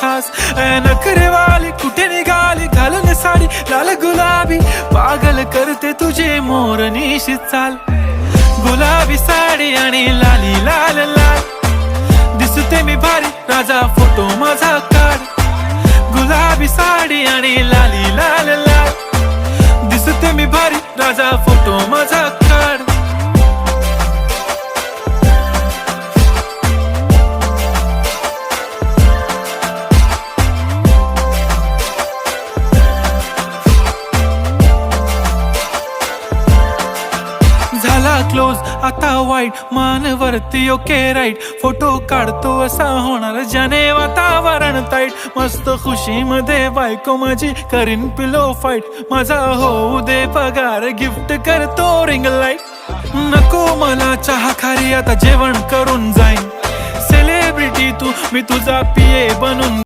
खास. नखरेवाली कुठे निघाली घालून साडी लाल गुलाबी, पागल करते तुझे मोरनीशी चाल. गुलाबी साडी आणि लाली लाल लाल, दिसते मी भारी राजा फोटो माझा काढ. गुलाबी साडी आणि लाली लाल लाल, दिसते मी भारी राजा फोटो माझा काढ. झाला क्लोज आता वाईट, मानवरती ओके राईट. फोटो काढतो असा होणार ज्याने वातावरण ताईट. मस्त खुशी मध्ये बायको माझी करीन पिलो फाईट. माझा होऊ दे पगार गिफ्ट करतो रिंग लाईट. नको मला चहा खारी आता जेवण करून जाईन. सेलिब्रिटी तू मी तुझा पिये बनून